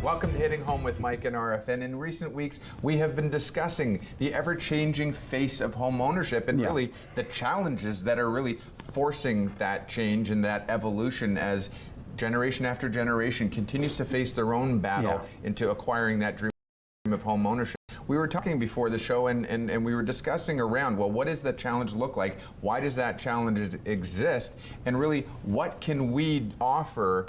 Welcome to Hitting Home with Mike and Arif. And in recent weeks, we have been discussing the ever-changing face of home ownership and really the challenges that are really forcing that change and that evolution as generation after generation continues to face their own battle into acquiring that dream of home ownership. We were talking before the show and we were discussing around, well, what does the challenge look like? Why does that challenge exist? And really, what can we offer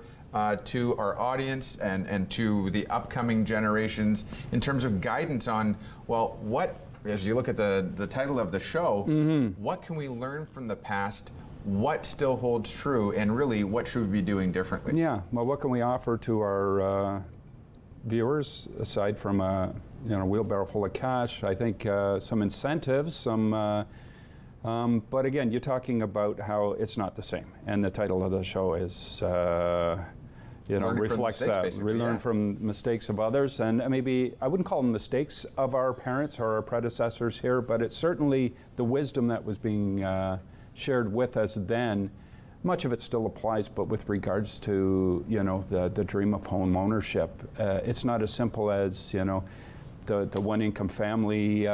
to our audience and to the upcoming generations in terms of guidance on, well, what, as you look at the title of the show, what can we learn from the past? What still holds true, and really, what should we be doing differently? Yeah, well, what can we offer to our viewers aside from a wheelbarrow full of cash? I think some incentives, but again, you're talking about how it's not the same, and the title of the show is reflects that. We learn from mistakes of others, and maybe I wouldn't call them mistakes of our parents or our predecessors here, but it's certainly the wisdom that was being shared with us then. Much of it still applies, but with regards to the dream of home ownership, it's not as simple as the one-income family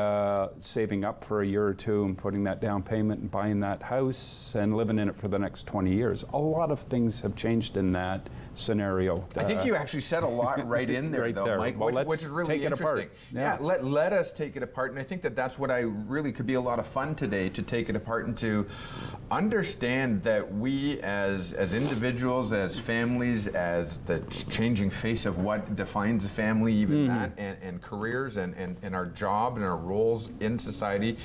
saving up for a year or two and putting that down payment and buying that house and living in it for the next 20 years. A lot of things have changed in that scenario. I think you actually said a lot right in there, Mike, well, which is really interesting. Let us take it apart, and I think that's what I really could be a lot of fun today, to take it apart and to understand that we as individuals, as families, as the changing face of what defines a family, even that, and careers, and our job and our roles in society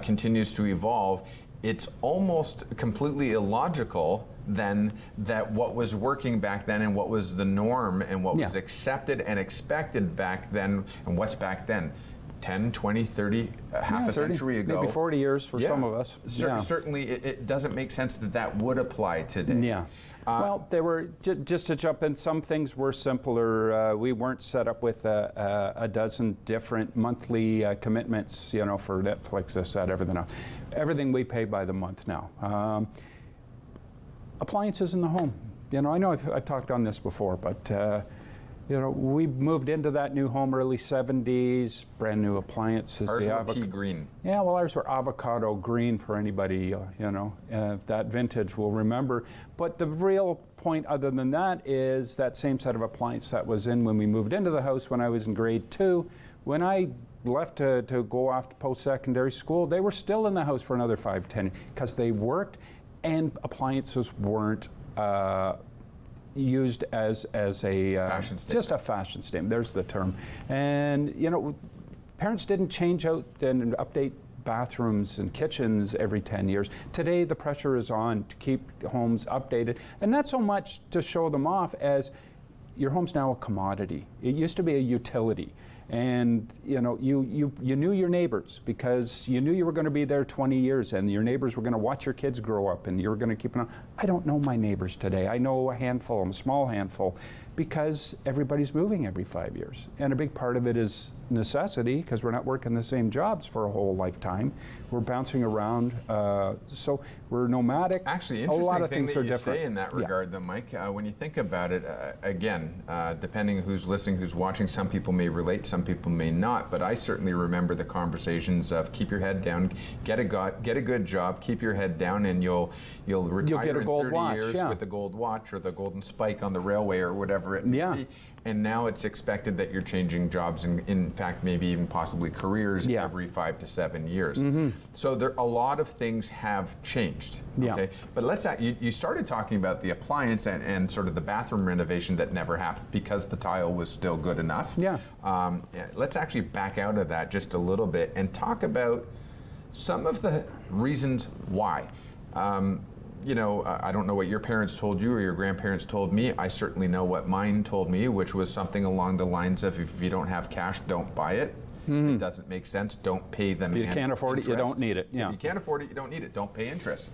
continues to evolve. It's almost completely illogical then that what was working back then and what was the norm and what was accepted and expected back then and what's back then 10, 20, 30, half a century ago. Maybe 40 years for some of us. Certainly it doesn't make sense that would apply today. Well, they were, just to jump in, some things were simpler. We weren't set up with a dozen different monthly commitments, for Netflix, this, that, everything else. Everything we pay by the month now. Appliances in the home. I know I've talked on this before, but we moved into that new home early 70s, brand new appliances. Ours were pea green. Yeah, well, ours were avocado green for anybody, that vintage will remember. But the real point other than that is that same set of appliance that was in when we moved into the house when I was in grade 2. When I left to go off to post-secondary school, they were still in the house for another 5, 10, because they worked and appliances weren't used as a fashion statement. Just a fashion statement. There's the term. And parents didn't change out and update bathrooms and kitchens every 10 years. Today the pressure is on to keep homes updated, and not so much to show them off as your home's now a commodity. It used to be a utility. And you knew your neighbors because you knew you were going to be there 20 years, and your neighbors were going to watch your kids grow up, and you were going to keep an eye. I don't know my neighbors today. I know a handful, a small handful, because everybody's moving every 5 years. And a big part of it is necessity, because we're not working the same jobs for a whole lifetime. We're bouncing around, so we're nomadic. Actually, a lot interesting of thing things that are you different. say in that regard, though, Mike. When you think about it, again, depending who's listening, who's watching, some people may relate, some people may not. But I certainly remember the conversations of keep your head down, get a good job, keep your head down, and you'll retire get a in gold 30 watch, years with the gold watch or the golden spike on the railway or whatever it may be. And now it's expected that you're changing jobs and, in fact, maybe even possibly careers every 5 to 7 years. So a lot of things have changed. Okay, but you started talking about the appliance and sort of the bathroom renovation that never happened because the tile was still good enough. Let's actually back out of that just a little bit and talk about some of the reasons why. I don't know what your parents told you or your grandparents told me. I certainly know what mine told me, which was something along the lines of, if you don't have cash, don't buy it. It doesn't make sense. Don't pay them interest. If you can't afford it, you don't need it. If you can't afford it, you don't need it. Don't pay interest.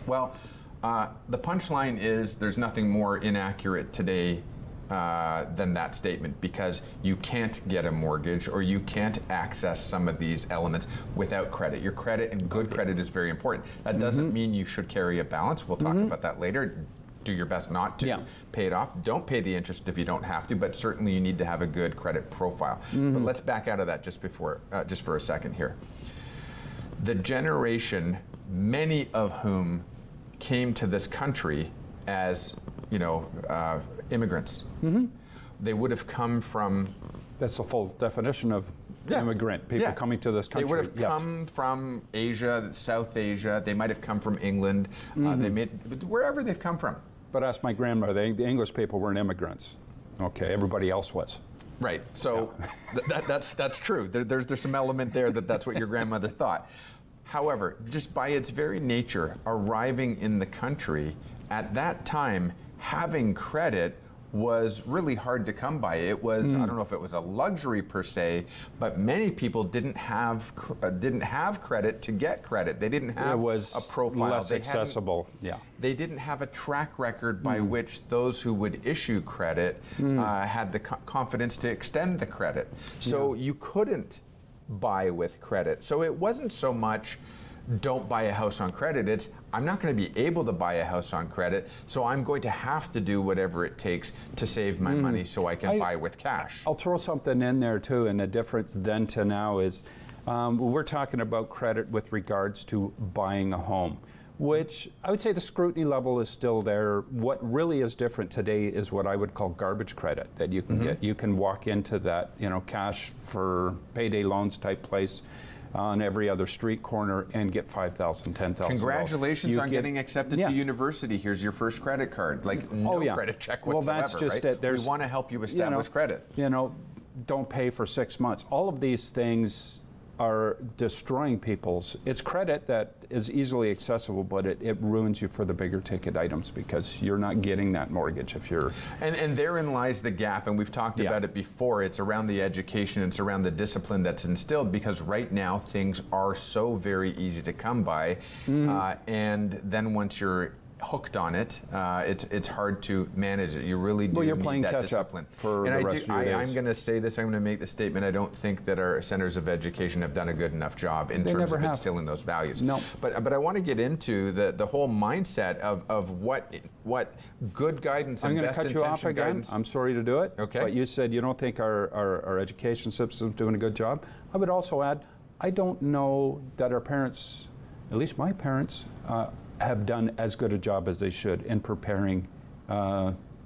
Well, the punchline is there's nothing more inaccurate today than that statement, because you can't get a mortgage or you can't access some of these elements without credit. Your credit and good credit is very important. That doesn't mean you should carry a balance. We'll talk about that later. do your best not to pay it off. Don't pay the interest if you don't have to, but certainly you need to have a good credit profile. But let's back out of that just for a second here. The generation, many of whom came to this country as, immigrants. They would have come from... That's the full definition of immigrant, people coming to this country. They would have come from Asia, South Asia. They might have come from England. Wherever they've come from. But ask my grandmother, the English people weren't immigrants. Okay, everybody else was. Right, so that's true. There's some element there that's what your grandmother thought. However, just by its very nature, arriving in the country, at that time, having credit was really hard to come by. It was, I don't know if it was a luxury per se, but many people didn't have credit to get credit. They didn't have a profile. Less accessible. They didn't have a track record by which those who would issue credit had the confidence to extend the credit. So you couldn't buy with credit. So it wasn't so much don't buy a house on credit. It's, I'm not going to be able to buy a house on credit, so I'm going to have to do whatever it takes to save my money so I can buy with cash. I'll throw something in there too, and the difference then to now is we're talking about credit with regards to buying a home, which I would say the scrutiny level is still there. What really is different today is what I would call garbage credit that you can get. You can walk into that, cash for payday loans type place on every other street corner and get $5,000, $10,000. Congratulations on getting accepted to university. Here's your first credit card. Like no credit check whatsoever. Well, that's just right? it. We want to help you establish credit. Don't pay for 6 months. All of these things are destroying people's. It's credit that is easily accessible, but it ruins you for the bigger ticket items because you're not getting that mortgage if you're... And therein lies the gap, and we've talked about it before. It's around the education, it's around the discipline that's instilled, because right now things are so very easy to come by, and then once you're hooked on it, it's hard to manage it. You really do need that discipline. For the rest of your days. I'm going to say this, I'm going to make the statement, I don't think that our centers of education have done a good enough job in terms of instilling those values. No. But I want to get into the whole mindset of what good guidance and best intention guidance. I'm going to cut you off again. I'm sorry to do it. Okay. But you said you don't think our education system is doing a good job. I would also add, I don't know that our parents, at least my parents, have done as good a job as they should in preparing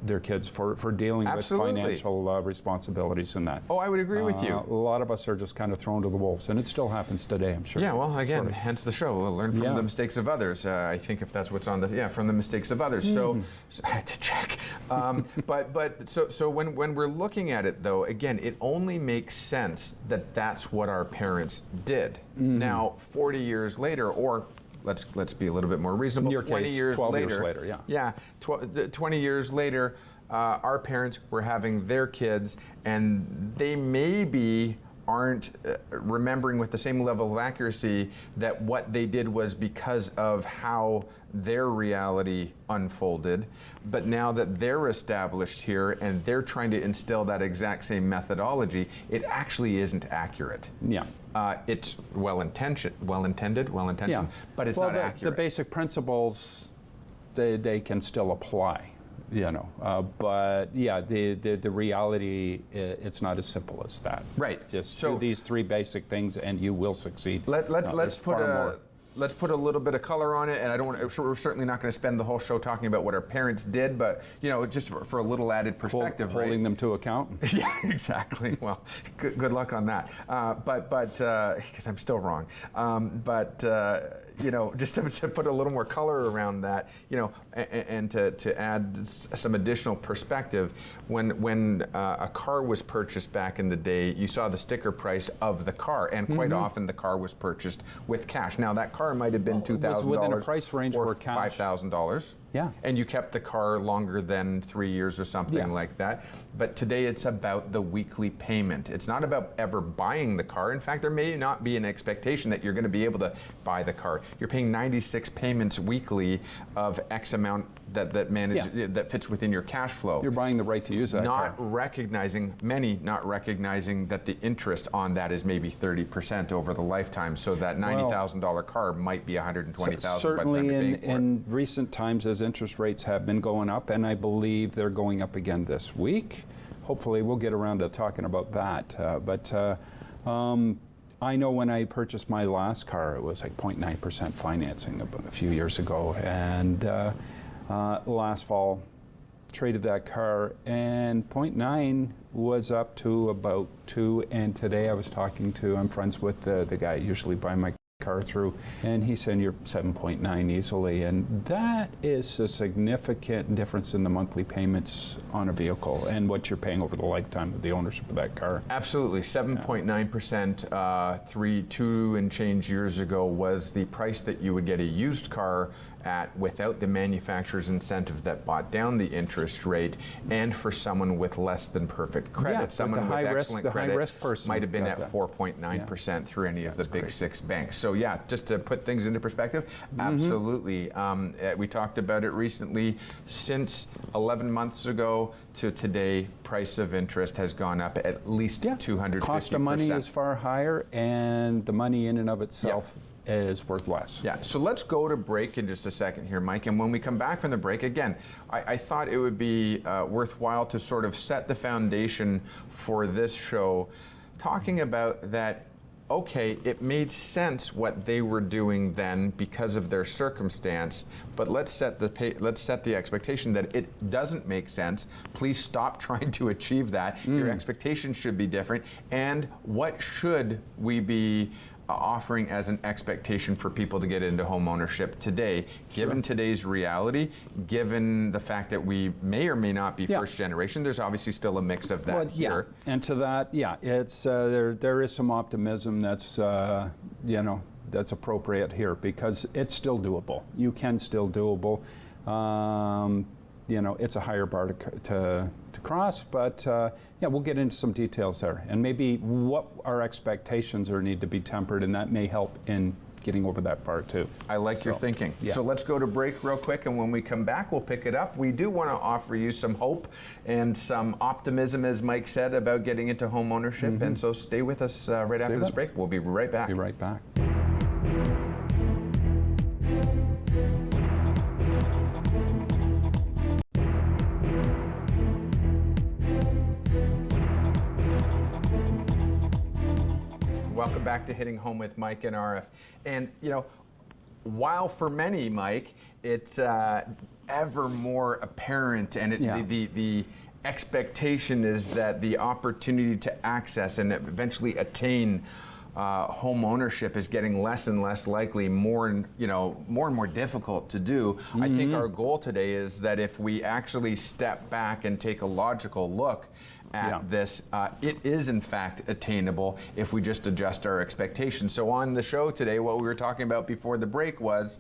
their kids for dealing with financial responsibilities and that. Oh, I would agree with you. A lot of us are just kind of thrown to the wolves, and it still happens today, I'm sure. Yeah, well, again, hence the show. We'll learn from the mistakes of others. I think if that's what's on from the mistakes of others. So I had to check. So when we're looking at it, though, again, it only makes sense that that's what our parents did. Now, 40 years later, or let's be a little bit more reasonable. In your case, 12 years later, yeah. 20 years later, our parents were having their kids, and they maybe aren't remembering with the same level of accuracy that what they did was because of how their reality unfolded. But now that they're established here and they're trying to instill that exact same methodology, it actually isn't accurate. Yeah. It's well-intended, but it's not accurate. The basic principles, they can still apply. But yeah, the reality, it's not as simple as that. Right. Just do these 3 basic things and you will succeed. Let's put a little bit of color on it, and I don't want. We're certainly not going to spend the whole show talking about what our parents did, but just for a little added perspective, holding them to account. Yeah, exactly. Well, good luck on that. But because I'm still wrong. Just to put a little more color around that, and to add some additional perspective, when a car was purchased back in the day, you saw the sticker price of the car, and quite often the car was purchased with cash. Now that car might have been $2,000 within a price range or for cash. $5,000. Yeah. And you kept the car longer than 3 years or something like that. But today it's about the weekly payment. It's not about ever buying the car. In fact, there may not be an expectation that you're going to be able to buy the car car. You're paying 96 payments weekly of X amount that fits within your cash flow. You're buying the right to use that car. Many not recognizing that the interest on that is maybe 30% over the lifetime, so that $90,000 car might be $120,000 by the time certainly you're paying for it. in recent times, as interest rates have been going up, and I believe they're going up again this week. Hopefully we'll get around to talking about that. I know when I purchased my last car, it was like 0.9% financing a few years ago, and last fall traded that car, and 0.9 was up to about 2, and today I'm friends with the guy I usually buy my car through, and he's saying you're 7.9 easily, and that is a significant difference in the monthly payments on a vehicle and what you're paying over the lifetime of the ownership of that car. Absolutely. 7.9%, 2 and change years ago was the price that you would get a used car at without the manufacturer's incentive that bought down the interest rate, and for someone with less than perfect credit. Someone with excellent credit might have been at 4.9% through any of the big 6 banks. So yeah, just to put things into perspective, absolutely. We talked about it recently. Since 11 months ago to today, price of interest has gone up at least 250%. Cost of money is far higher, and the money in and of itself is worth less. Yeah, so let's go to break in just a second here, Mike. And when we come back from the break, again, I thought it would be worthwhile to sort of set the foundation for this show, talking about that. Okay, it made sense what they were doing then because of their circumstance, but let's set the expectation that it doesn't make sense. Please stop trying to achieve that. Your expectations should be different. And what should we be offering as an expectation for people to get into home ownership today, given today's reality, given the fact that we may or may not be first generation? There's obviously still a mix of that here. And to that, it's there is some optimism that's that's appropriate here, because it's still doable. You can still doable. It's a higher bar to cross, but we'll get into some details there, and maybe what our expectations need to be tempered, and that may help in getting over that bar too. I like your thinking. So let's go to break real quick, and when we come back, we'll pick it up. We do want to offer you some hope and some optimism, as Mike said, about getting into home ownership, and so stay with us right after this break. We'll be right back. Be right back. Welcome back to Hitting Home with Mike and Arif. And, while for many, Mike, it's ever more apparent, and the expectation is that the opportunity to access and eventually attain home ownership is getting less and less likely, more and more difficult to do. I think our goal today is that if we actually step back and take a logical look at this, it is in fact attainable if we just adjust our expectations. So on the show today, what we were talking about before the break was,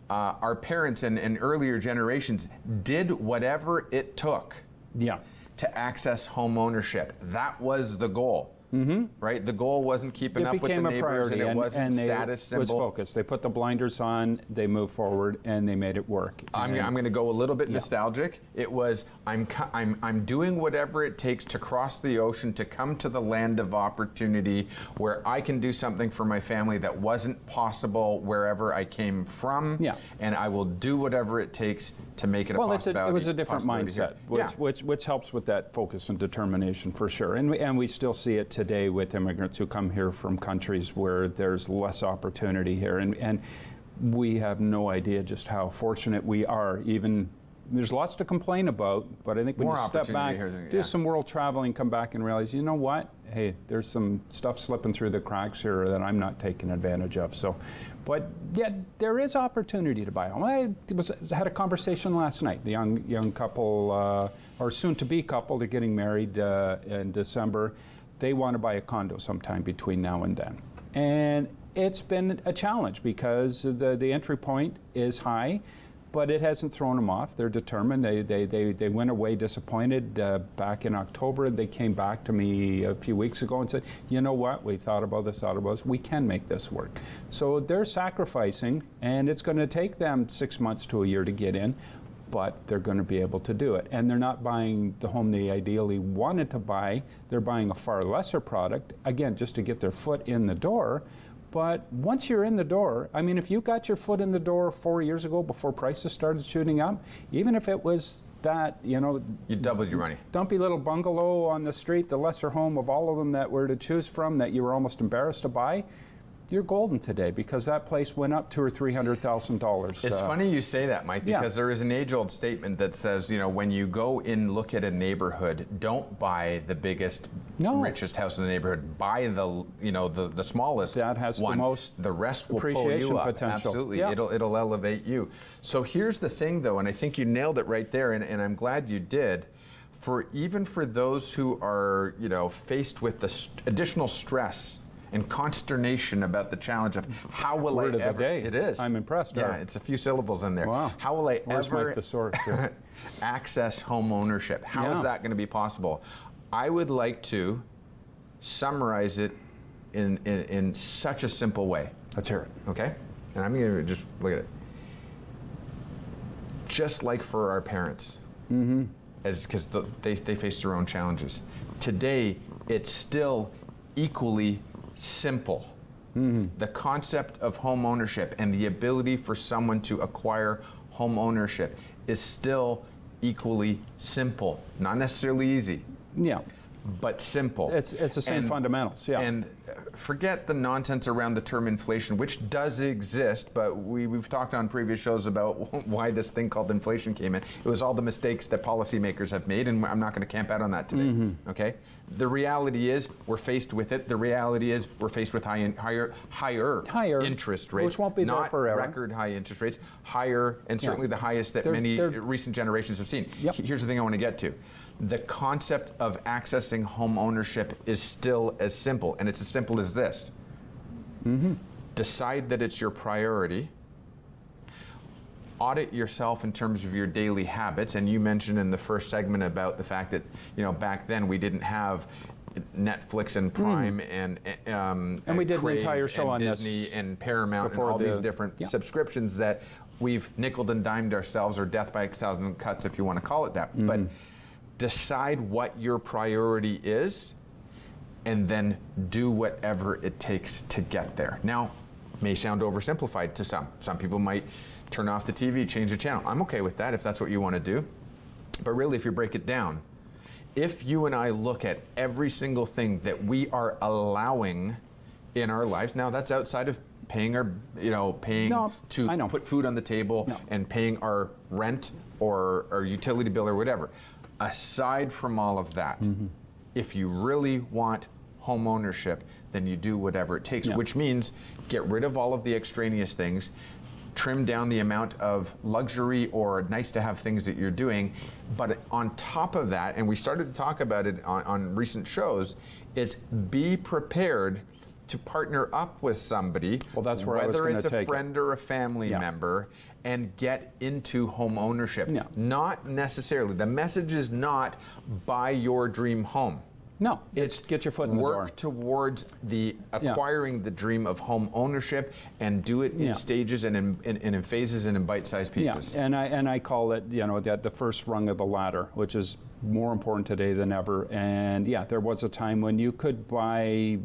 our parents and earlier generations did whatever it took to access home ownership. That was the goal. Right? The goal wasn't keeping up with the neighbors, and it wasn't status symbol. It was focused. They put the blinders on, they moved forward, and they made it work. I'm going to go a little bit nostalgic. It was, I'm doing whatever it takes to cross the ocean to come to the land of opportunity where I can do something for my family that wasn't possible wherever I came from, and I will do whatever it takes to make it a possibility. It was a different mindset, which helps with that focus and determination for sure. And we still see it today with immigrants who come here from countries where there's less opportunity here, and we have no idea just how fortunate we are. Even there's lots to complain about, but I think when you step back, do some world traveling, come back and realize, you know what? Hey, there's some stuff slipping through the cracks here that I'm not taking advantage of. So, but yet there is opportunity to buy a home. I had a conversation last night. The young couple, or soon-to-be couple, they're getting married in December. They want to buy a condo sometime between now and then. And it's been a challenge because the entry point is high. But it hasn't thrown them off. They're determined. They went away disappointed back in October. They came back to me a few weeks ago and said, you know what, we thought about this, we can make this work. So they're sacrificing, and it's going to take them 6 months to a year to get in, but they're going to be able to do it. And they're not buying the home they ideally wanted to buy. They're buying a far lesser product, again, just to get their foot in the door. But once you're in the door, I mean, if you got your foot in the door 4 years ago before prices started shooting up, even if it was that, you know, you doubled your money. Dumpy little bungalow on the street, the lesser home of all of them that were to choose from that you were almost embarrassed to buy, you're golden today because that place went up $200,000 or $300,000. It's funny you say that, Mike, because there is an age-old statement that says, you know, when you go in, look at a neighborhood, don't buy the biggest, richest house in the neighborhood. Buy the, you know, the smallest that has one. The most the rest will appreciation pull you up. potential. Absolutely, Yeah. it'll elevate you. So here's the thing, though, and I think you nailed it right there, and I'm glad you did. Even for those who are, you know, faced with the additional stress and consternation about the challenge of how will Word I of ever... the day. It is. I'm impressed. Yeah, it's a few syllables in there. Wow. How will I Where's ever my thesaurus here? access home ownership? How is that going to be possible? I would like to summarize it in such a simple way. Let's hear it. Okay? And I'm going to just look at it. Just like for our parents, because they face their own challenges. Today, it's still equally simple. The concept of home ownership and the ability for someone to acquire home ownership is still equally simple. Not necessarily easy. Yeah. But simple. It's the same fundamentals, yeah. And forget the nonsense around the term inflation, which does exist, but we've talked on previous shows about why this thing called inflation came in. It was all the mistakes that policymakers have made, and I'm not going to camp out on that today, okay? The reality is we're faced with it. The reality is we're faced with higher interest rates. Which won't be not there forever. Record high interest rates, higher, and certainly the highest that many recent generations have seen. Yep. Here's the thing I want to get to. The concept of accessing home ownership is still as simple, and it's as simple as this. Decide that it's your priority. Audit yourself in terms of your daily habits, and you mentioned in the first segment about the fact that, you know, back then we didn't have Netflix and Prime and we did an Crave entire show and on Disney this and Paramount and all these different subscriptions that we've nickeled and dimed ourselves, or death by a thousand cuts if you want to call it that. But decide what your priority is and then do whatever it takes to get there. Now, may sound oversimplified to some. Some people might turn off the TV, change the channel. I'm okay with that if that's what you want to do. But really, if you break it down, if you and I look at every single thing that we are allowing in our lives, now that's outside of paying our, to put food on the table and paying our rent or our utility bill or whatever. Aside from all of that, if you really want home ownership, then you do whatever it takes, which means get rid of all of the extraneous things, trim down the amount of luxury or nice to have things that you're doing. But on top of that, and we started to talk about it on recent shows, is be prepared to partner up with somebody, that's where I was whether gonna it's a take friend or a family member, and get into home ownership. Not necessarily. The message is not buy your dream home. No, it's get your foot in the door. Work towards the acquiring the dream of home ownership and do it in stages and in phases and in bite-sized pieces. Yeah, and I call it, the first rung of the ladder, which is more important today than ever. And there was a time when you could buy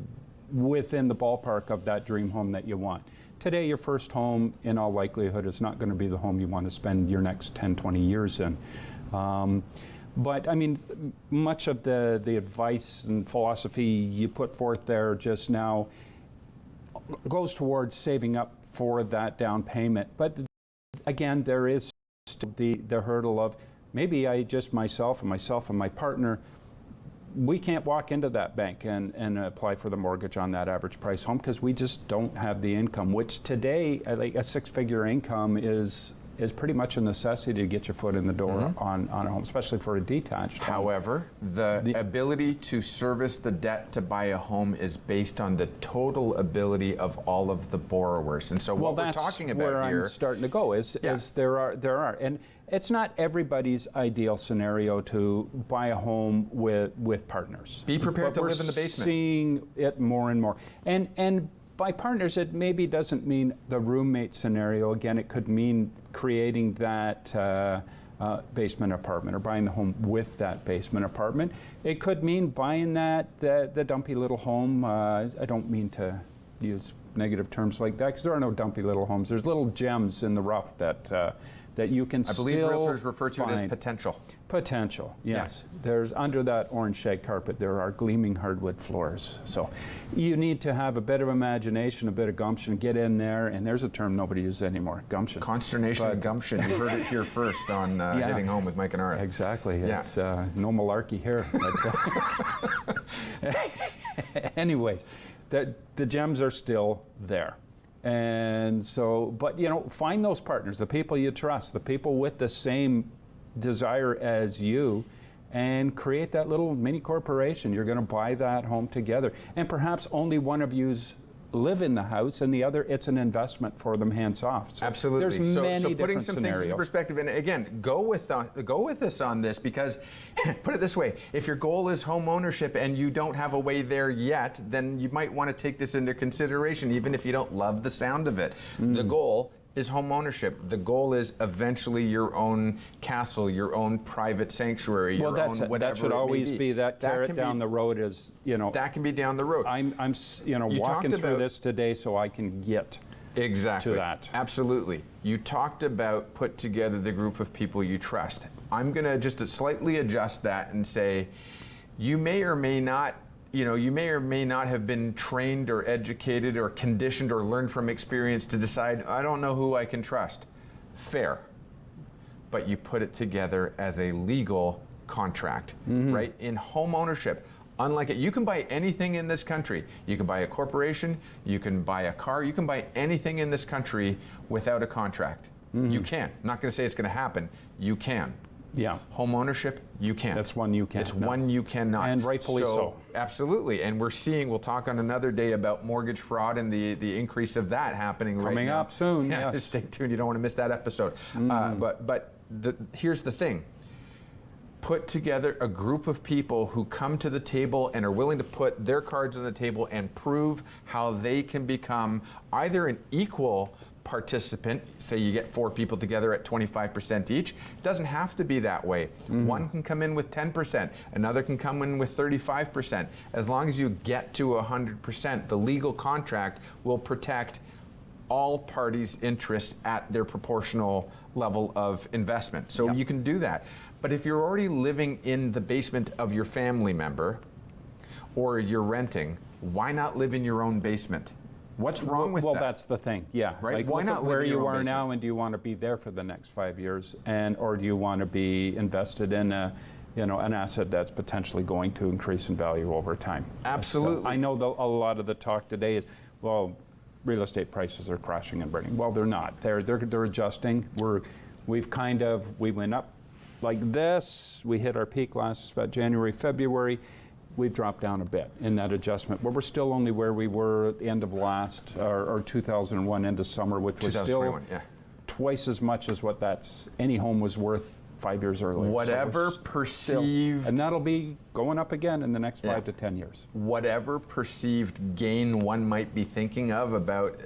within the ballpark of that dream home that you want. Today, your first home, in all likelihood, is not going to be the home you want to spend your next 10, 20 years in. But I mean, much of the advice and philosophy you put forth there just now goes towards saving up for that down payment. But again, there is still the hurdle of maybe myself and my partner, we can't walk into that bank and apply for the mortgage on that average price home because we just don't have the income, which today, like a six-figure income is is pretty much a necessity to get your foot in the door on a home, especially for a detached home. However, the ability to service the debt to buy a home is based on the total ability of all of the borrowers. And so what we're talking about where here, I'm starting to go is there are, and it's not everybody's ideal scenario to buy a home with partners. Be prepared But to live in the basement. We're seeing it more and more. And by partners, it maybe doesn't mean the roommate scenario. Again, it could mean creating that basement apartment or buying the home with that basement apartment. It could mean buying the dumpy little home. I don't mean to use negative terms like that, because there are no dumpy little homes. There's little gems in the rough that you can still I believe realtors refer to it as find. potential. Potential, yes. There's under that orange shag carpet, there are gleaming hardwood floors. So you need to have a bit of imagination, a bit of gumption, get in there, and there's a term nobody uses anymore, gumption. Consternation and gumption. You heard it here first on Hitting Home with Mike and Arif. Exactly. Yeah. It's no malarkey here. Anyways, the gems are still there. And so, but find those partners, the people you trust, the people with the same desire as you, and create that little mini corporation. You're going to buy that home together. And perhaps only one of you's live in the house, and the other, it's an investment for them, hands off. So absolutely. There's many so putting different some scenarios. things in perspective, and again, go with us on this, because put it this way: if your goal is home ownership and you don't have a way there yet, then you might want to take this into consideration, even if you don't love the sound of it. The goal is home ownership. The goal is eventually your own castle, your own private sanctuary, your own whatever. That should always be that carrot down the road. Is that can be down the road. I'm walking through this today so I can get exactly to that. Absolutely. You talked about put together the group of people you trust. I'm going to just slightly adjust that and say, you may or may not have been trained or educated or conditioned or learned from experience to decide, I don't know who I can trust. Fair. But you put it together as a legal contract, right? In home ownership, unlike it, you can buy anything in this country. You can buy a corporation, you can buy a car, you can buy anything in this country without a contract. You can. I'm not going to say it's going to happen. You can. Yeah. Home ownership, you can't. That's one you can't. It's one you cannot. And rightfully so. Absolutely. And we'll talk on another day about mortgage fraud and the increase of that happening right now. Coming up soon, yes. Stay tuned. You don't want to miss that episode. But here's the thing. Put together a group of people who come to the table and are willing to put their cards on the table and prove how they can become either an equal participant. Say you get 4 people together at 25% each. It doesn't have to be that way. One can come in with 10%, another can come in with 35%. As long as you get to 100%, the legal contract will protect all parties' interests at their proportional level of investment. So you can do that. But if you're already living in the basement of your family member, or you're renting, why not live in your own basement? What's wrong with that? Well, that's the thing. Yeah. Right? Like, Why look not at live where in your you own are basement? now, and do you want to be there for the next 5 years, or do you want to be invested in an asset that's potentially going to increase in value over time? Absolutely. So I know a lot of the talk today is, well, real estate prices are crashing and burning. Well, they're not. They're adjusting. We went up like this. We hit our peak last January, February. We've dropped down a bit in that adjustment, but we're still only where we were at the end of or 2001 end of summer, which was still twice as much as what any home was worth 5 years earlier. Whatever perceived, and that'll be going up again in the next 5 to 10 years. Whatever perceived gain one might be thinking of about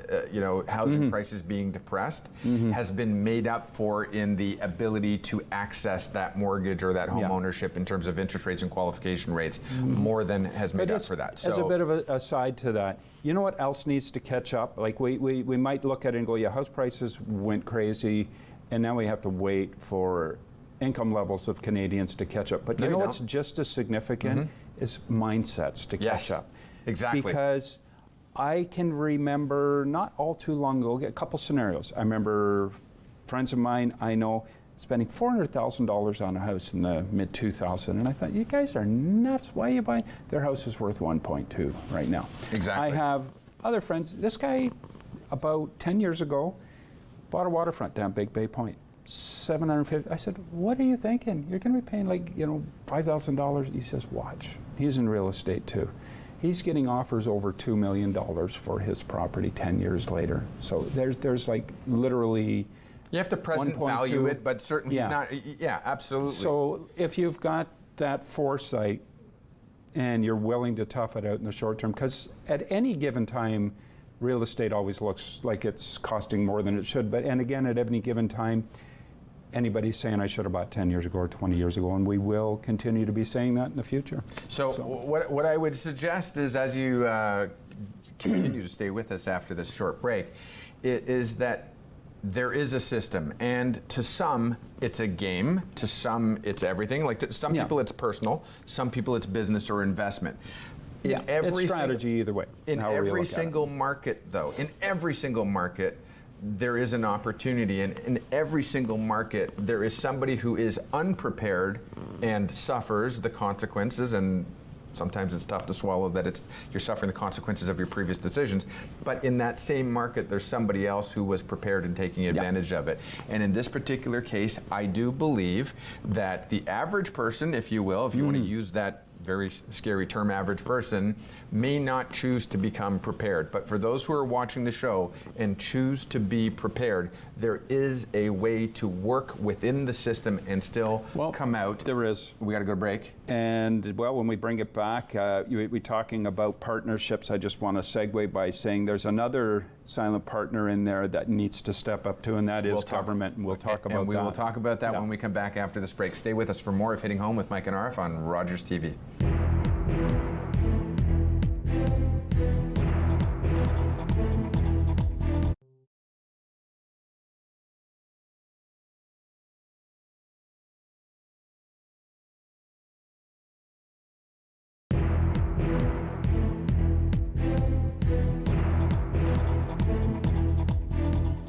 housing prices being depressed has been made up for in the ability to access that mortgage or that home ownership in terms of interest rates and qualification rates more than has made up for that. So, as a bit of a side to that, you know what else needs to catch up? Like we might look at it and go, yeah, house prices went crazy, and now we have to wait for income levels of Canadians to catch up. But you know what's just as significant is mindsets to catch up. Exactly. Because I can remember not all too long ago, a couple scenarios. I remember friends of mine I know spending $400,000 on a house in the mid-2000s, and I thought, you guys are nuts. Why are you buying? Their house is worth 1.2 right now. Exactly. I have other friends. This guy, about 10 years ago, Bought a waterfront down Big Bay Point. 750. I said, what are you thinking? You're going to be paying like, $5,000. He says, watch. He's in real estate too. He's getting offers over $2 million for his property 10 years later. So there's like literally. You have to present value it, but certainly he's not. Yeah, absolutely. So if you've got that foresight and you're willing to tough it out in the short term, because at any given time, real estate always looks like it's costing more than it should. And again, at any given time, anybody's saying I should have bought 10 years ago or 20 years ago, and we will continue to be saying that in the future. So. What I would suggest is, as you continue to stay with us after this short break, is that there is a system, and to some it's a game, to some it's everything. Like to some people it's personal, some people it's business or investment. It's strategy either way. In every single market, though, in every single market, there is an opportunity, and in every single market, there is somebody who is unprepared and suffers the consequences, and sometimes it's tough to swallow that you're suffering the consequences of your previous decisions. But in that same market, there's somebody else who was prepared and taking advantage of it. And in this particular case, I do believe that the average person, if you will, if you want to use that very scary term, average person, may not choose to become prepared. But for those who are watching the show and choose to be prepared, there is a way to work within the system and still come out. There is. We got to go to break. And when we bring it back, we're talking about partnerships. I just want to segue by saying there's another silent partner in there that needs to step up to, and that is government. And we'll talk about that. And we will talk about that when we come back after this break. Stay with us for more of Hitting Home with Mike and Arif on Rogers TV.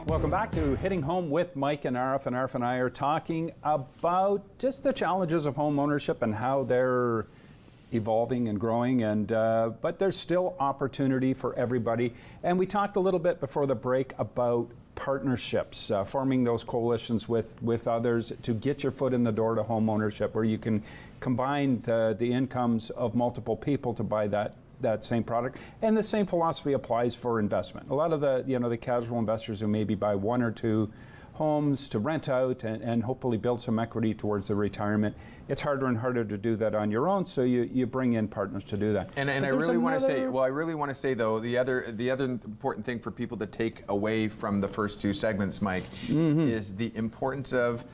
Welcome back to Hitting Home with Mike and Arif and I are talking about just the challenges of home ownership and how they're evolving and growing, and but there's still opportunity for everybody. And we talked a little bit before the break about partnerships, forming those coalitions with others to get your foot in the door to home ownership, where you can combine the incomes of multiple people to buy that same product. And the same philosophy applies for investment. A lot of the casual investors who maybe buy one or two homes to rent out and hopefully build some equity towards their retirement, it's harder and harder to do that on your own, so you bring in partners to do that. And I really want to say, though, the other important thing for people to take away from the first two segments, Mike, is the importance of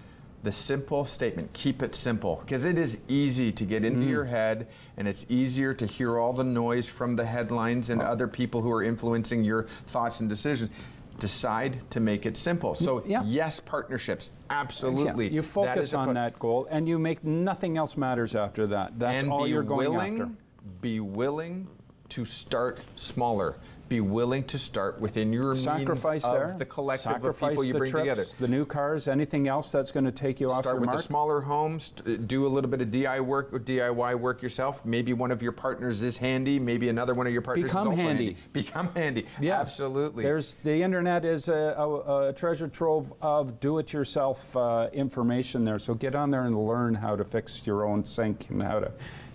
the simple statement, keep it simple, because it is easy to get into your head, and it's easier to hear all the noise from the headlines and other people who are influencing your thoughts and decisions. Decide to make it simple. So yes, partnerships, absolutely. You focus on that goal, and you make nothing else matters after that. That's all you're going after. Be willing to start smaller. Be willing to start within your means of the collective of people you bring together. The new cars, anything else that's going to take you off your mark. Start with the smaller homes. Do a little bit of DIY work yourself. Maybe one of your partners is handy. Maybe another one of your partners is also handy. Become handy. Yes. Absolutely. The internet is a treasure trove of do-it-yourself information there. So get on there and learn how to fix your own sink and how to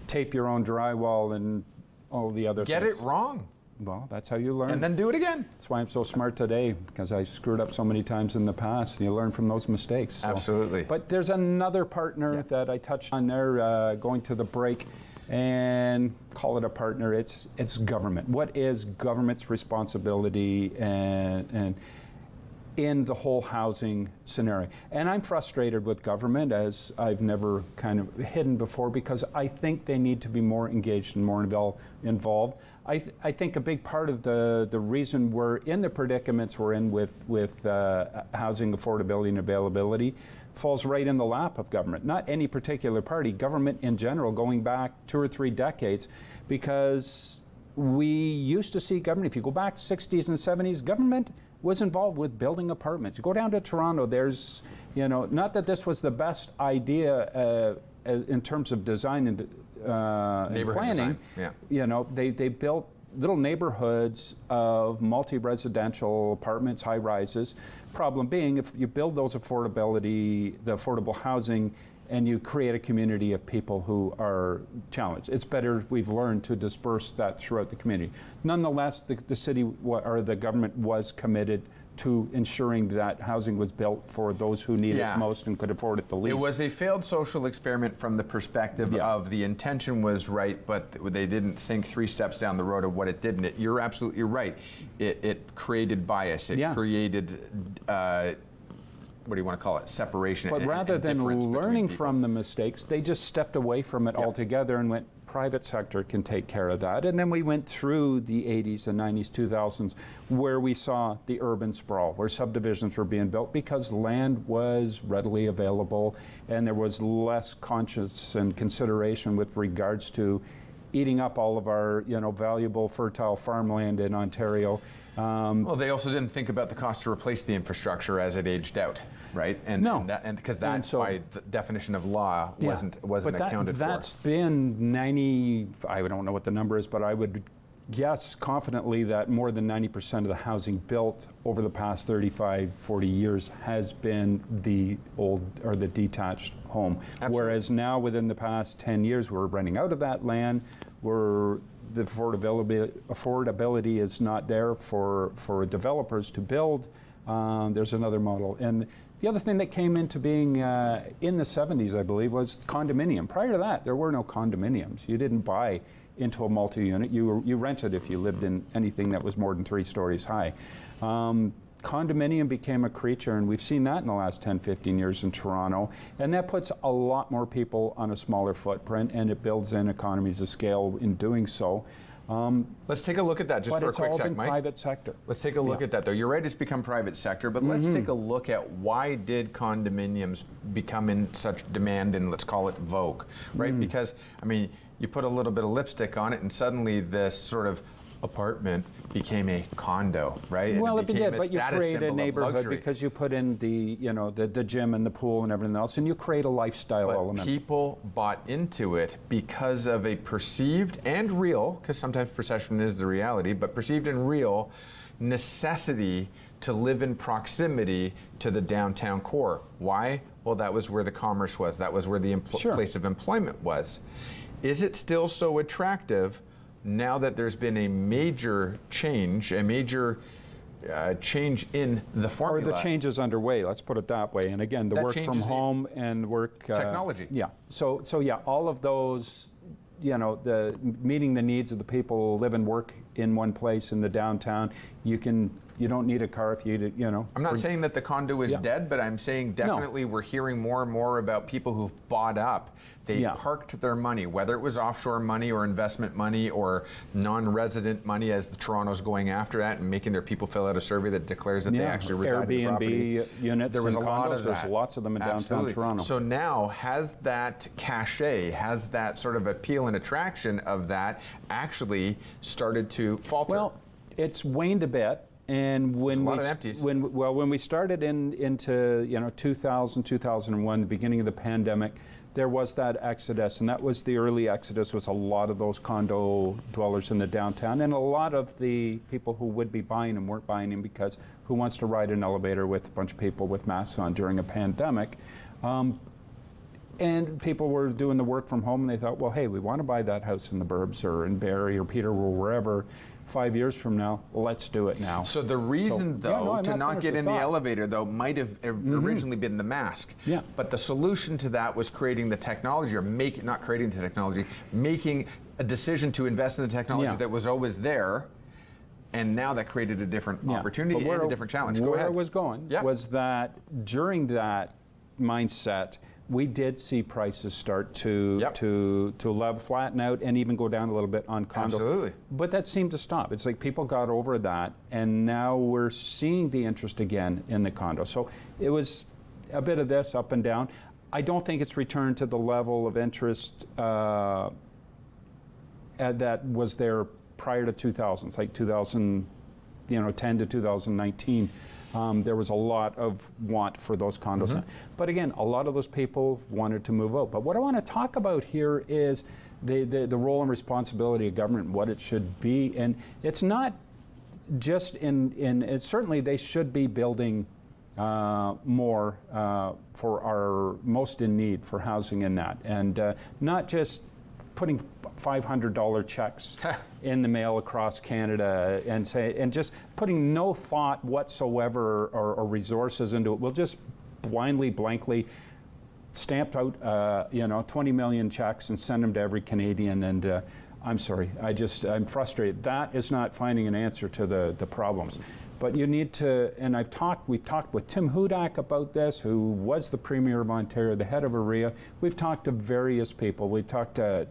tape your own drywall and all the other things. Get it wrong. Well, that's how you learn. And then do it again. That's why I'm so smart today, because I screwed up so many times in the past, and you learn from those mistakes. So. Absolutely. But there's another partner that I touched on there, going to the break, and call it a partner. It's government. What is government's responsibility and in the whole housing scenario? And I'm frustrated with government, as I've never kind of hidden before, because I think they need to be more engaged and more involved. I think a big part of the reason we're in the predicaments we're in with housing affordability and availability falls right in the lap of government. Not any particular party, government in general, going back 2 or 3 decades, because we used to see government, if you go back 60s and 70s, government was involved with building apartments. You go down to Toronto, there's, not that this was the best idea in terms of design and planning. Design. Yeah. They built little neighborhoods of multi-residential apartments, high rises. Problem being, if you build those the affordable housing, and you create a community of people who are challenged. It's better, we've learned, to disperse that throughout the community. Nonetheless, the city or the government was committed to ensuring that housing was built for those who need it most and could afford it the least. It was a failed social experiment from the perspective of the intention was right, but they didn't think 3 steps down the road of what it did. And you're absolutely right. It created bias. It created what do you want to call it? Separation. But rather than learning from the mistakes, they just stepped away from it altogether and went, private sector can take care of that. And then we went through the 80s and 90s, 2000s, where we saw the urban sprawl, where subdivisions were being built because land was readily available and there was less conscience and consideration with regards to eating up all of our, valuable fertile farmland in Ontario. Well, they also didn't think about the cost to replace the infrastructure as it aged out, right? And because that's why the definition of law wasn't accounted for. That's been 90. I don't know what the number is, but I would guess confidently that more than 90% of the housing built over the past 35, 40 years has been the old or the detached home. Absolutely. Whereas now, within the past 10 years, we're running out of that land. The affordability is not there for developers to build. There's another model. And the other thing that came into being in the 70s, I believe, was condominium. Prior to that, there were no condominiums. You didn't buy into a multi-unit. You rented if you lived in anything that was more than 3 stories high. Condominium became a creature, and we've seen that in the last 10, 15 years in Toronto, and that puts a lot more people on a smaller footprint, and it builds in economies of scale in doing so. Let's take a look at that just for a quick sec, Mike. Private sector. Let's take a look at that, though. You're right, it's become private sector, but let's take a look at why did condominiums become in such demand and let's call it vogue, right? Because, I mean, you put a little bit of lipstick on it and suddenly this sort of apartment became a condo, right? Well, it did, but you create a neighborhood luxury. Because you put in the gym and the pool and everything else, and you create a lifestyle element. People bought into it because of a perceived and real, because sometimes perception is the reality, but perceived and real necessity to live in proximity to the downtown core. Why? Well, that was where the commerce was. That was where the place of employment was. Is it still so attractive now that there's been a major change, change in the formula? Or the change is underway, let's put it that way. And again, the work from home and work... technology. Yeah, so yeah, all of those, the meeting the needs of the people who live and work in one place in the downtown, you don't need a car if you, I'm not saying that the condo is dead, but I'm saying definitely we're hearing more and more about people who've bought up. They parked their money, whether it was offshore money or investment money or non-resident money, as the Toronto's going after that and making their people fill out a survey that declares that they actually reside in the property. Airbnb units there was and a lot condos, of that. There's lots of them in downtown Toronto. So now, has that cachet, has that sort of appeal and attraction of that actually started to falter? Well, it's waned a bit. And when we started into 2000, 2001, the beginning of the pandemic, there was that exodus, and that was the early exodus. Was a lot of those condo dwellers in the downtown, and a lot of the people who would be buying them weren't buying them because who wants to ride an elevator with a bunch of people with masks on during a pandemic? And people were doing the work from home, and they thought, well, hey, we want to buy that house in the burbs or in Barrie or Peterborough or wherever. 5 years from now, let's do it now. So the reason, to not get in the elevator, though, might have originally been the mask. Yeah. But the solution to that was creating the technology, or not creating the technology, making a decision to invest in the technology that was always there. And now that created a different opportunity and a different challenge. Go ahead. Where I was going was that during that mindset, we did see prices start to flatten out and even go down a little bit on condos. Absolutely. But that seemed to stop. It's like people got over that, and now we're seeing the interest again in the condo. So it was a bit of this up and down. I don't think it's returned to the level of interest that was there prior to 2000s, like 2010 to 2019. There was a lot of want for those condos. But again, a lot of those people wanted to move out. But what I want to talk about here is the role and responsibility of government, what it should be. And it's not just it's certainly they should be building more for our most in need for housing in that, and not just putting $500 checks in the mail across Canada and just putting no thought whatsoever or resources into it. We'll just blankly stamp out 20 million checks and send them to every Canadian, and I'm sorry, I'm frustrated. That is not finding an answer to the problems. But you need to, and we've talked with Tim Hudak about this, who was the Premier of Ontario, the head of AREA. We've talked to various people. We've talked to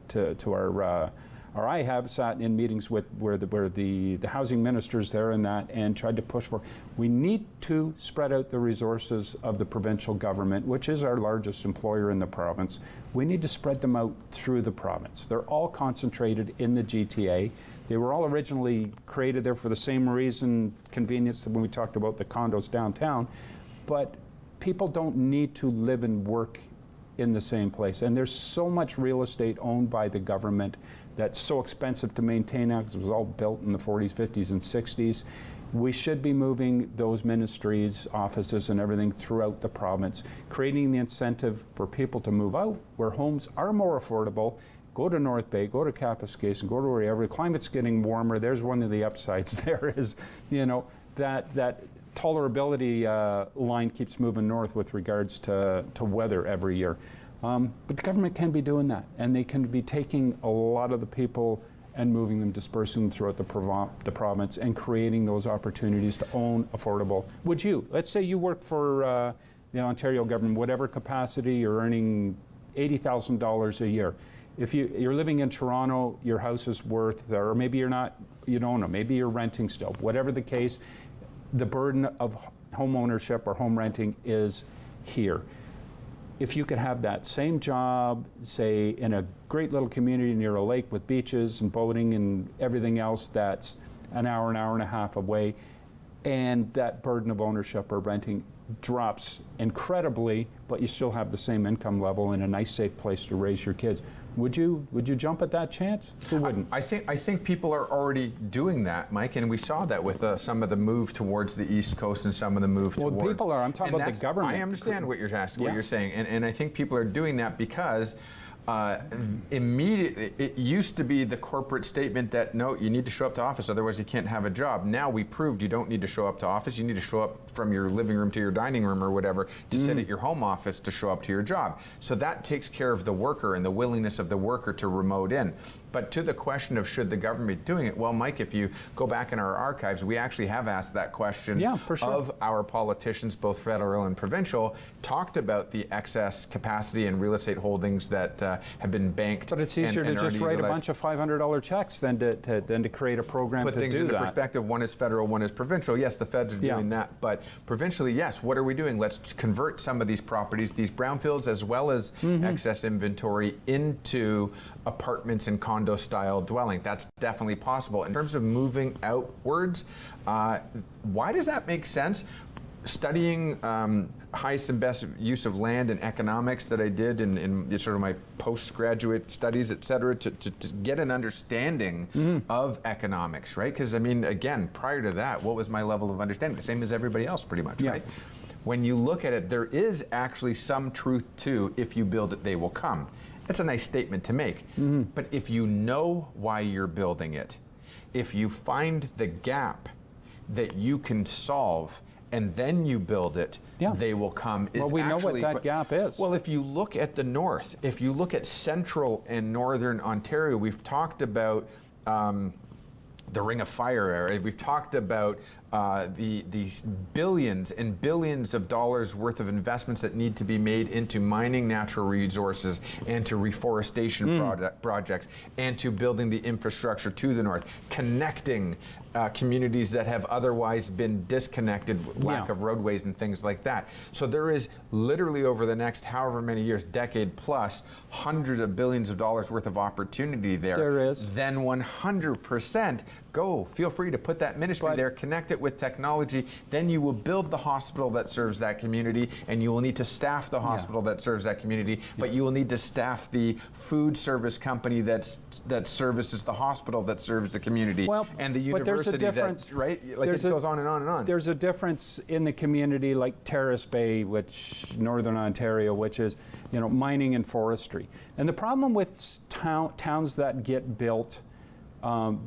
I have sat in meetings with where the housing ministers there and tried to push for. We need to spread out the resources of the provincial government, which is our largest employer in the province. We need to spread them out through the province. They're all concentrated in the GTA. They were all originally created there for the same reason, convenience, when we talked about the condos downtown. But people don't need to live and work in the same place. And there's so much real estate owned by the government that's so expensive to maintain now because it was all built in the 40s, 50s, and 60s. We should be moving those ministries, offices, and everything throughout the province, creating the incentive for people to move out where homes are more affordable. Go to North Bay, go to Kapuskasing, go to wherever. The climate's getting warmer. There's one of the upsides there is, that tolerability line keeps moving north with regards to weather every year. But the government can be doing that, and they can be taking a lot of the people and moving them, dispersing them throughout the province and creating those opportunities to own affordable. Would you, let's say you work for the Ontario government, whatever capacity, you're earning $80,000 a year. If you're living in Toronto, your house is worth, or maybe you don't know, maybe you're renting still, whatever the case, the burden of home ownership or home renting is here. If you could have that same job, say, in a great little community near a lake with beaches and boating and everything else that's an hour and a half away, and that burden of ownership or renting drops incredibly, but you still have the same income level in a nice, safe place to raise your kids. Would you jump at that chance? Who wouldn't? I think people are already doing that, Mike, and we saw that with some of the move towards the East Coast and some of the move towards. Well, people are. I'm talking about the government. I understand what you're asking, what you're saying, and I think people are doing that because. Immediately, it used to be the corporate statement that no, you need to show up to office, otherwise you can't have a job. Now we proved you don't need to show up to office. You need to show up from your living room to your dining room or whatever to sit at your home office to show up to your job. So that takes care of the worker and the willingness of the worker to remote in. But to the question of should the government be doing it, well, Mike, if you go back in our archives, we actually have asked that question of our politicians, both federal and provincial, talked about the excess capacity and real estate holdings that have been banked. But it's easier to just write a bunch of $500 checks than to create a program to do that. Put things into perspective. One is federal, one is provincial. Yes, the feds are doing that, but provincially, yes. What are we doing? Let's convert some of these properties, these brownfields, as well as excess inventory, into apartments and condo-style dwelling. That's definitely possible. In terms of moving outwards, why does that make sense? Studying highest and best use of land and economics that I did in sort of my postgraduate studies, et cetera, to get an understanding of economics, right? Because, I mean, again, prior to that, what was my level of understanding? The same as everybody else, pretty much, right? When you look at it, there is actually some truth to if you build it, they will come. That's a nice statement to make. But if you know why you're building it, if you find the gap that you can solve, and then you build it, they will come. Well, we know what that gap is. Well, if you look at the north, if you look at central and northern Ontario, we've talked about the Ring of Fire area. We've talked about these billions and billions of dollars worth of investments that need to be made into mining natural resources and to reforestation projects and to building the infrastructure to the north, connecting communities that have otherwise been disconnected, lack of roadways and things like that. So there is literally over the next however many years, decade plus, hundreds of billions of dollars worth of opportunity there. There is. Then 100% go. Feel free to put that ministry there, connect it it with technology, then you will build the hospital that serves that community, and you will need to staff the hospital that serves that community, but you will need to staff the food service company that services the hospital that serves the community, and the university that, right? Like it goes on and on and on. There's a difference in the community like Terrace Bay, which Northern Ontario, which is, you know, mining and forestry. And the problem with towns that get built,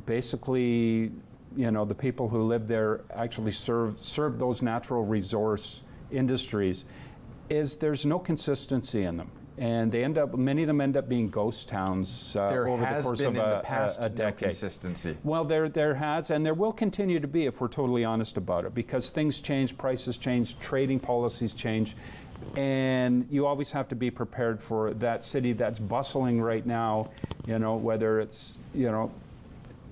basically, you know, the people who live there actually serve those natural resource industries, is there's no consistency in them. And they end up, many of them end up being ghost towns over the course of a decade. No consistency. Well, there has, and there will continue to be if we're totally honest about it, because things change, prices change, trading policies change, and you always have to be prepared for that city that's bustling right now, you know, whether it's, you know,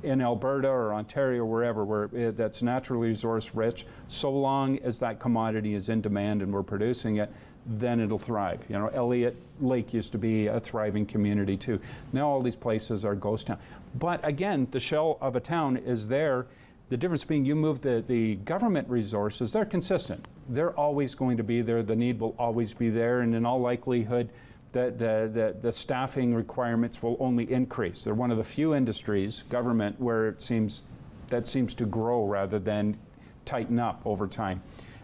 in Alberta or Ontario, wherever, where that's naturally resource rich, so long as that commodity is in demand and we're producing it, then it'll thrive. You know, Elliott Lake used to be a thriving community too. Now all these places are ghost towns. But again, the shell of a town is there. The difference being you move the government resources, they're consistent. They're always going to be there. The need will always be there. And in all likelihood, the staffing requirements will only increase. They're one of the few industries, government, where it seems to grow rather than tighten up over time.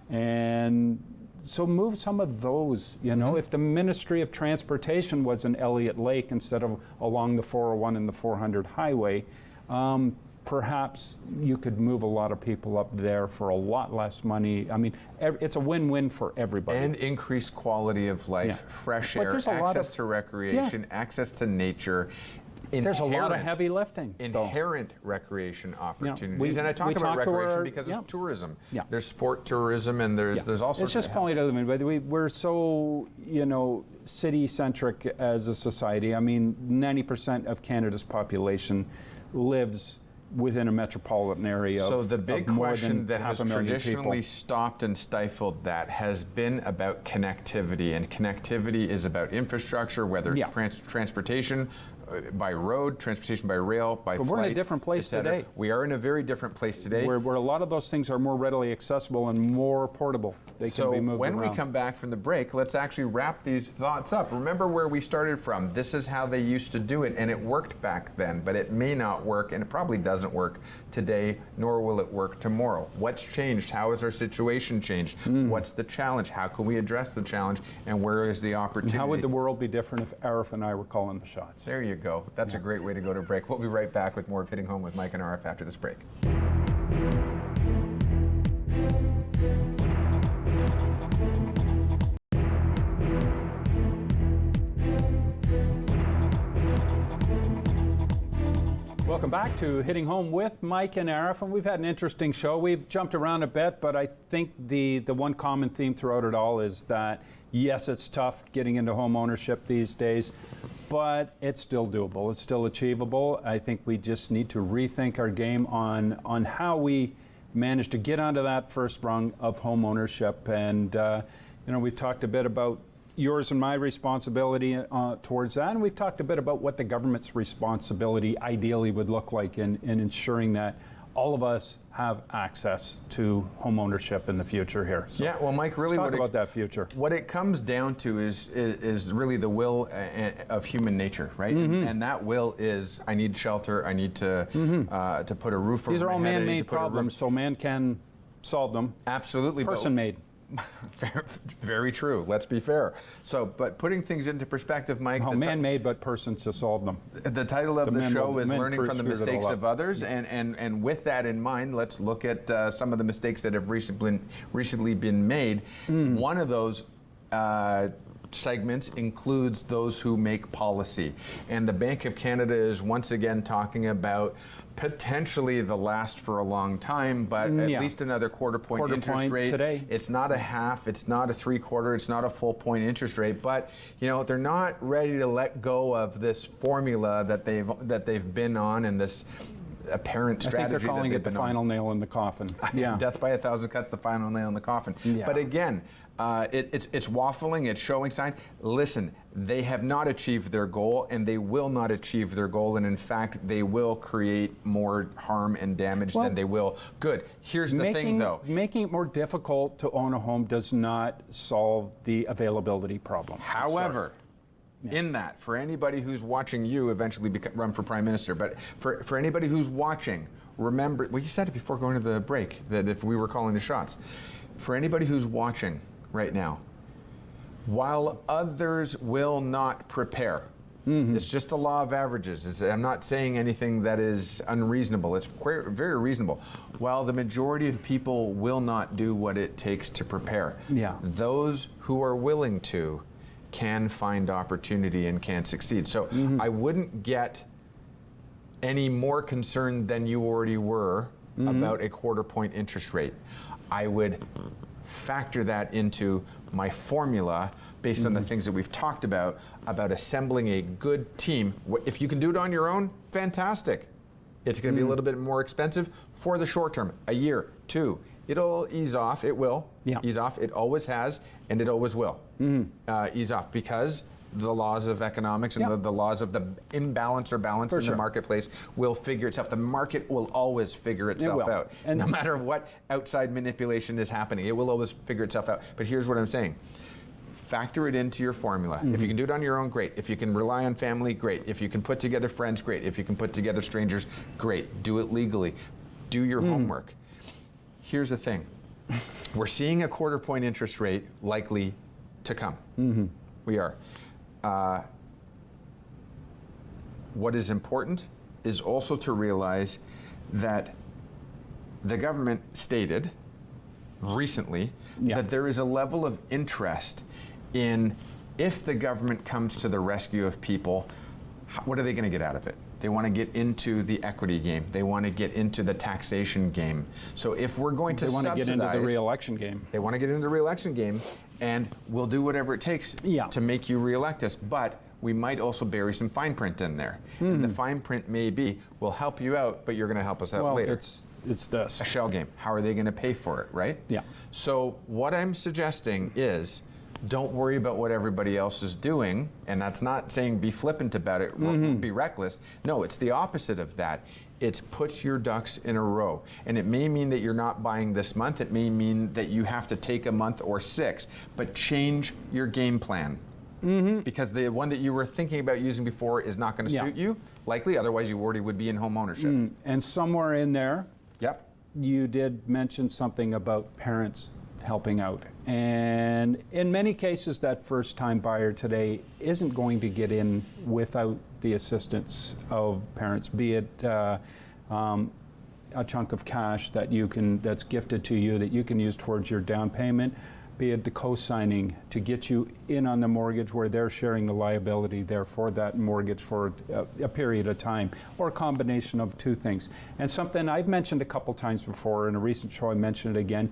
And so move some of those, you know, if the Ministry of Transportation was in Elliott Lake instead of along the 401 and the 400 highway, perhaps you could move a lot of people up there for a lot less money. I mean, it's a win-win for everybody. And increased quality of life, fresh air, access to recreation, access to nature. There's a lot of heavy lifting. Inherent recreation opportunities. And I talk about recreation because of tourism. There's sport tourism, and there's all sorts of... It's just quality of living. But we're so, you know, city-centric as a society. I mean, 90% of Canada's population lives within a metropolitan area. So the big question that has traditionally stopped and stifled that has been about connectivity, and connectivity is about infrastructure, whether it's transportation, by road, transportation by rail, by flight. But we're in a different place today. We are in a very different place today. Where a lot of those things are more readily accessible and more portable. They can be moved around. So when we come back from the break, let's actually wrap these thoughts up. Remember where we started from. This is how they used to do it, and it worked back then, but it may not work, and it probably doesn't work today, nor will it work tomorrow. What's changed? How has our situation changed? What's the challenge? How can we address the challenge, and where is the opportunity? And how would the world be different if Arif and I were calling the shots? There you go. That's a great way to go to break. We'll be right back with more of Hitting Home with Mike and Arif after this break. Welcome back to Hitting Home with Mike and Arif, and we've had an interesting show. We've jumped around a bit, but I think the one common theme throughout it all is that, yes, it's tough getting into home ownership these days, but it's still doable. It's still achievable. I think we just need to rethink our game on how we manage to get onto that first rung of home ownership. And you know, we've talked a bit about yours and my responsibility towards that, and we've talked a bit about what the government's responsibility ideally would look like in ensuring that all of us have access to home ownership in the future here. So well, Mike, really, let's talk about that future. What it comes down to is really the will of human nature, right? And that will is, I need shelter, I need to put a roof over my head. These are all man-made problems, so man can solve them. Absolutely. Person-made. Very true. Let's be fair. So, but putting things into perspective, Mike. Man-made, but persons to solve them. The title of the show is Learning from the Mistakes of Others, and with that in mind, let's look at some of the mistakes that have recently been made. One of those segments includes those who make policy, and the Bank of Canada is once again talking about potentially the last for a long time, but at least another quarter point interest rate today. It's not a half, it's not a 3/4, it's not a full point interest rate, but you know, they're not ready to let go of this formula that they've been on, and this apparent I strategy. think they're calling that it the they've been on. final nail in the coffin. Yeah. Death by a thousand cuts, the final nail in the coffin. Yeah. But again, it's waffling, it's showing signs. Listen, they have not achieved their goal, and they will not achieve their goal, and in fact, they will create more harm and damage than they will good. Here's the thing, though. Making it more difficult to own a home does not solve the availability problem. However, in that, for anybody who's watching you eventually run for Prime Minister, but for anybody who's watching, remember, well, you said it before going to the break, that if we were calling the shots. For anybody who's watching right now, while others will not prepare, it's just a law of averages. I'm not saying anything that is unreasonable. It's very reasonable. While the majority of people will not do what it takes to prepare, those who are willing to can find opportunity and can succeed. So I wouldn't get any more concerned than you already were about a quarter-point interest rate. I would factor that into my formula based on the things that we've talked about assembling a good team. If you can do it on your own, fantastic. It's going to be a little bit more expensive for the short term, a year, 2. It'll ease off. It will ease off. It always has, and it always will ease off, because the laws of economics and the laws of the imbalance or balance in the marketplace will figure itself. The market will always figure itself out. And no matter what outside manipulation is happening, it will always figure itself out. But here's what I'm saying. Factor it into your formula. If you can do it on your own, great. If you can rely on family, great. If you can put together friends, great. If you can put together strangers, great. Do it legally. Do your homework. Here's the thing. We're seeing a quarter-point interest rate likely to come. We are. What is important is also to realize that the government stated recently that there is a level of interest in, if the government comes to the rescue of people, what are they going to get out of it? They want to get into the equity game. They want to get into the taxation game. So if we're going to subsidize... They want to get into the re-election game. They want to get into the re-election game, and we'll do whatever it takes to make you re-elect us. But we might also bury some fine print in there. And the fine print may be, we'll help you out, but you're going to help us out later. It's this. A shell game. How are they going to pay for it, right? Yeah. So what I'm suggesting is, don't worry about what everybody else is doing, and that's not saying be flippant about it, be reckless. No, it's the opposite of that. It's put your ducks in a row. And it may mean that you're not buying this month. It may mean that you have to take a month or 6, but change your game plan. Because the one that you were thinking about using before is not going to suit you, likely, otherwise you already would be in home ownership. And somewhere in there, you did mention something about parents helping out. And in many cases, that first-time buyer today isn't going to get in without the assistance of parents, be it a chunk of cash that that's gifted to you that you can use towards your down payment, be it the co-signing to get you in on the mortgage where they're sharing the liability there for that mortgage for a period of time, or a combination of two things. And something I've mentioned a couple times before, in a recent show I mentioned it again,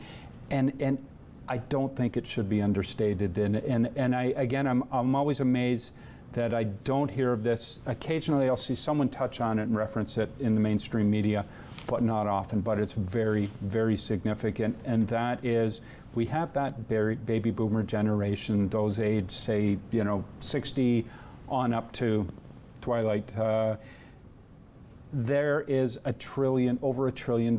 and I don't think it should be understated. And I'm always amazed that I don't hear of this. Occasionally I'll see someone touch on it and reference it in the mainstream media, but not often. But it's very, very significant. And that is, we have that baby boomer generation, those age, say, 60 on up to twilight. There is over $1 trillion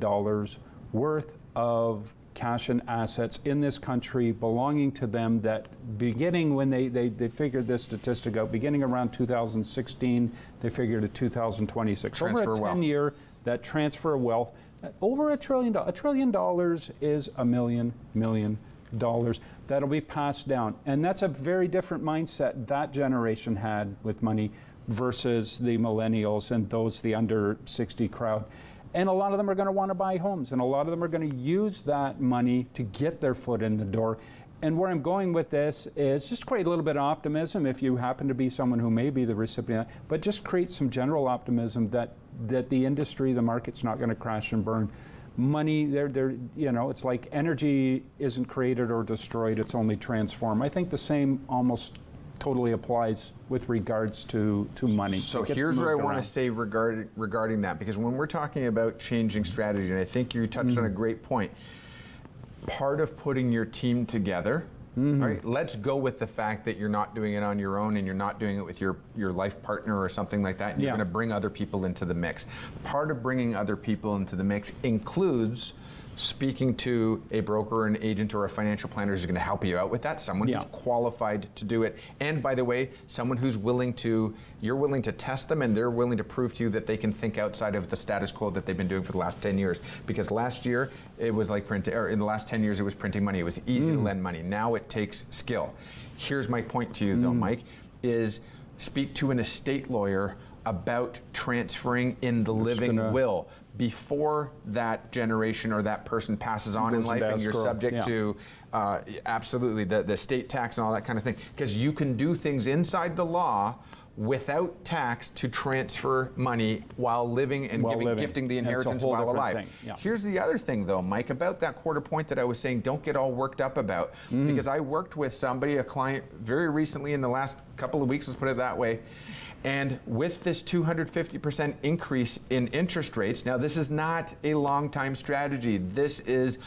worth of cash and assets in this country belonging to them, that beginning when they figured this statistic out, beginning around 2016, they figured at 2026. Over a 10-year, that transfer of wealth, over $1 trillion. $1 trillion is $1 million that'll be passed down. And that's a very different mindset that generation had with money versus the millennials and the under 60 crowd. And a lot of them are going to want to buy homes, and a lot of them are going to use that money to get their foot in the door. And where I'm going with this is just create a little bit of optimism if you happen to be someone who may be the recipient, but just create some general optimism that the industry, the market's not going to crash and burn. Money, it's like energy isn't created or destroyed, it's only transformed. I think the same almost totally applies with regards to money. So It gets here's what I moved want around. to say regarding that, because when we're talking about changing strategy, and I think you touched on a great point, part of putting your team together, all right, let's go with the fact that you're not doing it on your own and you're not doing it with your life partner or something like that, and you're Yeah. going to bring other people into the mix. Part of bringing other people into the mix includes speaking to a broker or an agent or a financial planner who's going to help you out with that, someone Yeah. who's qualified to do it, and by the way, someone who's you're willing to test them and they're willing to prove to you that they can think outside of the status quo that they've been doing for the last 10 years. Because last year it was like printing, or in the last 10 years it was printing money. It was easy to lend money. Now it takes skill. Here's my point to you though, Mike, is speak to an estate lawyer about transferring in the living will before that generation or that person passes on in Goes life, into and you're escrow. subject Yeah. to absolutely the estate tax and all that kind of thing, because you can do things inside the law without tax to transfer money while living and gifting the And it's a inheritance whole while different alive. thing. Yeah. Here's the other thing though, Mike, about that quarter point that I was saying, don't get all worked up about, because I worked with somebody, a client, very recently in the last couple of weeks, let's put it that way, and with this 250% increase in interest rates, now this is not a long-time strategy. This is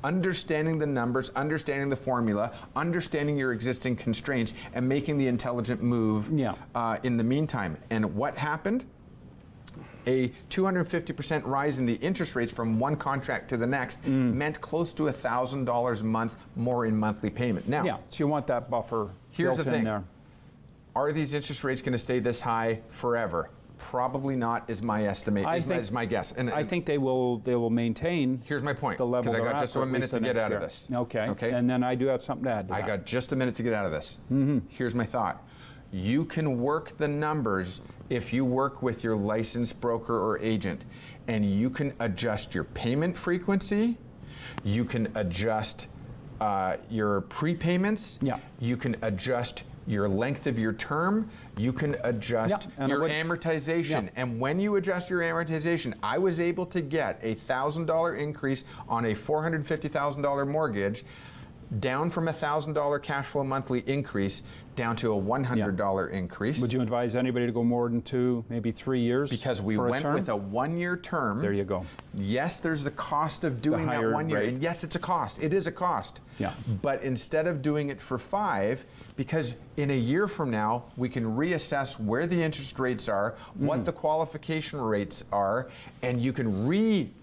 understanding the numbers, understanding the formula, understanding your existing constraints, and making the intelligent move in the meantime. And what happened? A 250% rise in the interest rates from one contract to the next meant close to $1,000 a month more in monthly payment. Now, so you want that buffer here's built the thing. in there. Are these interest rates going to stay this high forever? Probably not, is my estimate, is my guess. And I think they will maintain. here's my point, the level because I they're got at just for a at minute least to the get next out of year. this. Okay. And then I do have something to add to I that. got just a minute to get out of this. Here's my thought. You can work the numbers if you work with your licensed broker or agent, and you can adjust your payment frequency, you can adjust your prepayments, you can adjust your length of your term, you can adjust your amortization. And when you adjust your amortization, I was able to get a $1,000 increase on a $450,000 mortgage, down from a $1,000 cash flow monthly increase down to a $100 increase. Would you advise anybody to go more than 2, maybe 3 years? Because we went with a 1-year term. There you go. Yes, there's the cost of doing that 1 year. rate. And yes, it's a cost. It is a cost. Yeah. But instead of doing it for 5, because in a year from now, we can reassess where the interest rates are, what the qualification rates are, and you can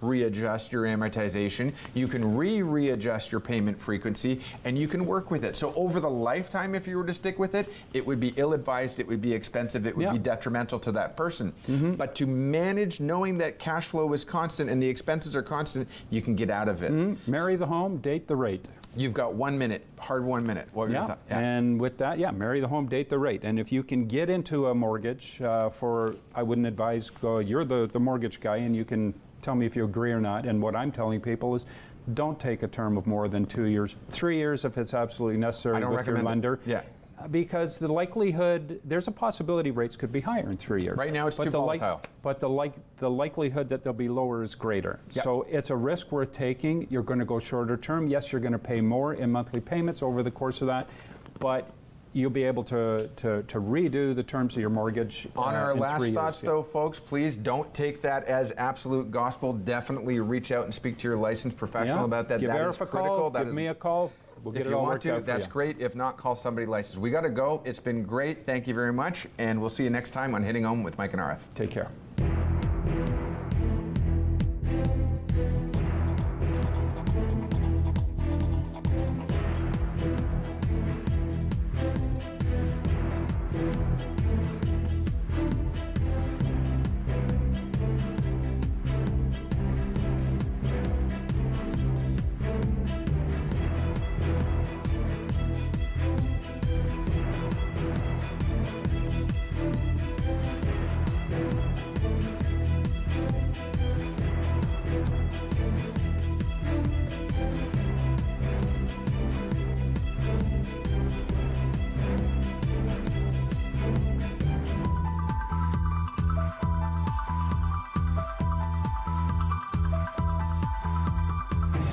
readjust your amortization, you can readjust your payment frequency, and you can work with it. So over the lifetime, if you were to stick with it, it would be ill-advised, it would be expensive, it would be detrimental to that person. But to manage knowing that cash flow is constant and the expenses are constant, you can get out of it. Marry the home, date the rate. You've got 1 minute, hard 1 minute. What were your thoughts? And with that, marry the home, date the rate. And if you can get into a mortgage I wouldn't advise, you're the mortgage guy and you can tell me if you agree or not. And what I'm telling people is don't take a term of more than 2 years. 3 years if it's absolutely necessary with your lender. Because the likelihood, there's a possibility rates could be higher in 3 years. Right now it's too volatile. But the likelihood that they'll be lower is greater. So it's a risk worth taking. You're going to go shorter term. Yes, you're going to pay more in monthly payments over the course of that, but you'll be able to redo the terms of your mortgage On our in last 3 years. thoughts, though, folks, please don't take that as absolute gospel. Definitely reach out and speak to your licensed professional about that. Give That Arif is a critical. call. That Give is, me a call. We'll get if it you all want worked to, out for that's you. great. If not, call somebody licensed. We got to go. It's been great. Thank you very much. And we'll see you next time on Hitting Home with Mike and Arif. Take care.